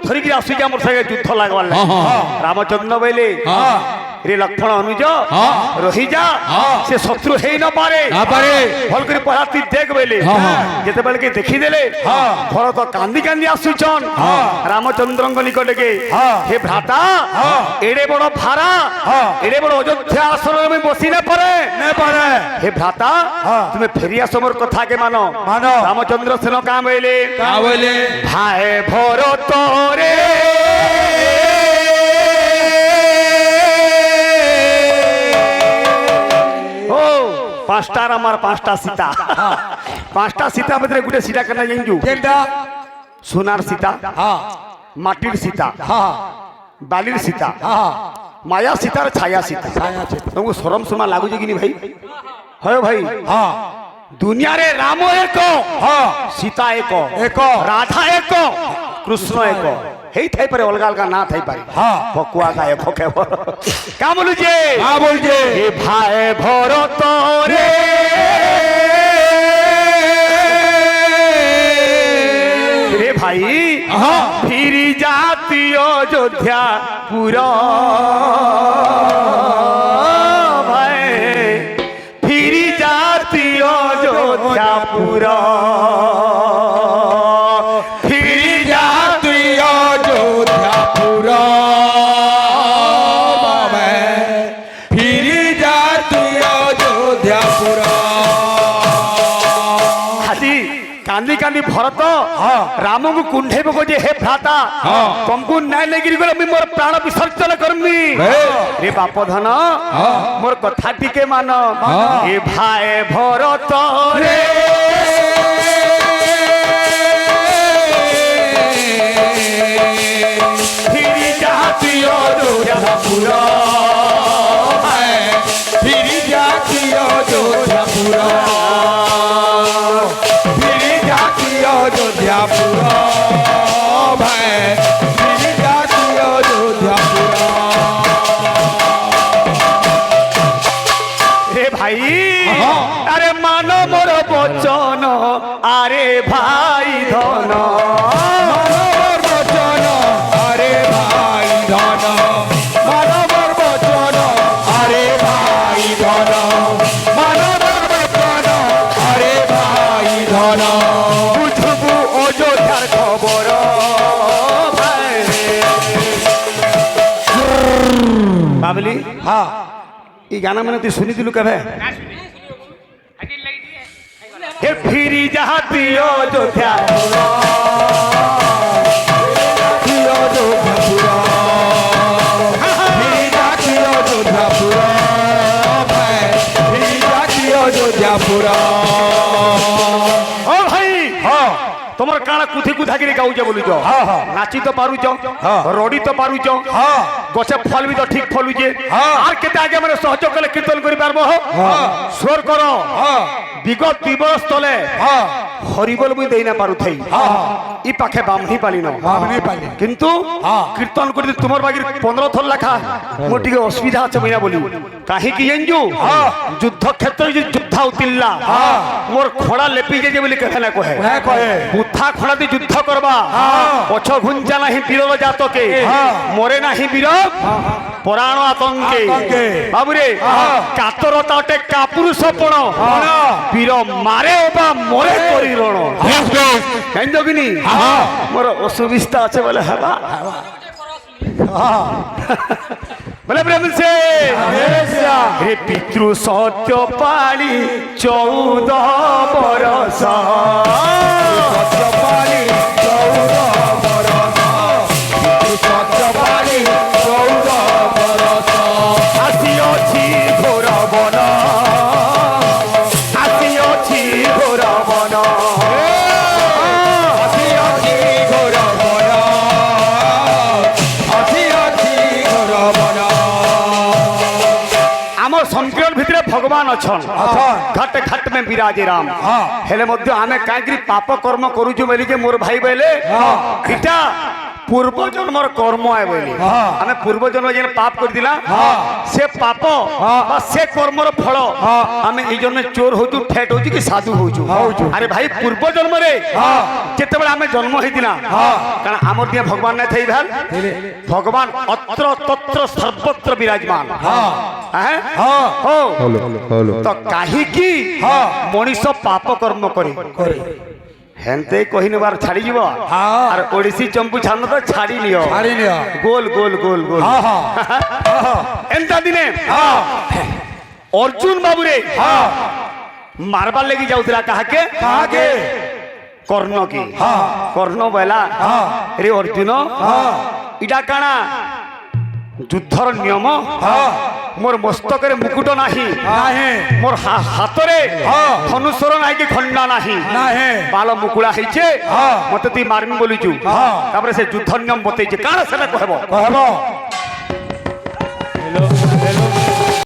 ধরিকি আসুছে আমার সাথে যুদ্ধ লাগবার রামচন্দ্র বলে রে লক্ষ্মণ অনুজ রহি যা সে শত্রু হেই না পারে ভাল করে পড়া তুই দেখ বলে যেতেবেলে কে দেখি দেলে ভরত কান্দি কান্দি আসুছন রামচন্দ্রଙ୍କ নিকটকে হে ভ্রাতা এড়ে বড় ভাড়া এড়ে বড় অযোধ্যা আসন আমি বসি না পারে হে ভ্রাতা তুমি ফেরি আস মোর কথা কে মানো রামচন্দ্র সেন কা বইলে ভাই ভরত রে পাঁচটার আমার পাঁচটা সীতা পাঁচটা সীতা ভিতরে গোটে সীতা কেন জানিছু সোনার সীতা মাটির সীতা বালির সীতা মায়া সীতার ছায়া সীতা তোমাকে শরম শর্মা লাগুছে কিনি ভাই হয় ভাই দুনিয়ারে রাম এক সীতা এক রাধা এক কৃষ্ণ এক হেই থাই পারে অলগা অলগা না থাই পারে ফকুয়া গায়ে ফকে কা বলুছে হে ভাই ভরত রে রে ভাই ফিরি জাতীয় অযোধ্যা পুরা ভাই ফিরি জাতীয় অযোধ্যা পুরা कांदी कांदी भरत राम को कुंडे बजे हे भ्राता तुमको न्याय लगी गले मोर प्राण विसर्जन करमी रे बाप धन मोर कथा टिके मान ए भाई भरत रे फिरी जातीय जोधापुर फिरी जातीय जोधापुर अयोध्यापुर भाई फिर जाती अयोध्यापुर रे भाई अरे मानो मोर बचन अरे भाई धन मोर बचन अरे भाई धन मानो मोर बचन अरे भाई धन मानो मोर बचन अरे भाई धन অযোধ্যার খবর বাবলি হ্যাঁ এই গানা মানে তুই শুনিছিলু কেবে হে ফিরি যাহাতি অযোধ্যা তোমার কানা কুথি কুথাকি গাউছে বলুছ নাচি তো পারুছ রড়ি তো পারুছ গছে ফল বি তো ঠিক ফলুছে আর কেতে আগে মানে সহজ কলে কীর্তন করি পারবো স্বর কর বিগত 2 বরস তলে হরিবল বই দেই না পারু থাই ই পাখে বামনি পালি না কিন্তু কীর্তন করি তোমার বাগির 15 থর লেখা মোর টিকে অসুবিধা আছে মইনা বলি কাহি কি জানজু যুদ্ধ ক্ষেত্রে যে যুদ্ধ উতিল্লা মোর খড়া লেপি যে বলি কহে না কহে বুদ্ধা খড়া দি যুদ্ধ করবা পছ ঘুঞ্জা নাহি বীরর জাতকে মরে নাহি বীর পরাণ আতঙ্কে বাবুরে কাতরতা অটে কাপুরুষপণ বীর মারে বা মরে করি রণ জানজগিনি মোর অসুবিধা আছে বলে হবা बोले प्रेम से रे पितृ सत्य पाली 14 बरस सत्य पाली 14 बरस पितृ सत्य पाली 14 बरस आसी अछि घोर बन आसी अछि घोर बन आसी अछि घोर बन आसी अछि घोर बन संकीर्ण भितर भगवान अच्छन घट घट में विराजे राम हेले मध्य आमे काई पाप कर्म करूछु बोली के मोर भाई बोले इटा पूर्व जन्मर कर्म है बोली आमे पूर्व जन्म जेन पाप कर दिला से पाप बा से कर्मर फल आमे ई जन्म चोर होजु ठेठ होजु कि साधु होजु अरे भाई पूर्व जन्म रे केते बेला आमे जन्म होई दिना कारण हमर दिया भगवान नै थई भेल भगवान अत्र तत्र सर्वत्र विराजमान हैं हो तो काहे की मनुष्य पाप कर्म करे हेनते कहिन बार छाड़ी जीव और ओडिसी चंपू छान तो छाड़ी लियो गोल गोल गोल गोल एंता दिने अर्जुन बाबू रे मारबार लगी जाउतला काहे के कर्ण की कर्ण बेला रे अर्जुन इडा काना युद्धर नियम मोर मस्तक मुकुट नाही मोर हाथ रे धनुषर ना कि खंडा नाही बाल मुकुड़ा है मत तु मारमी बोलुचु से युद्ध नियम बतई काण से कहब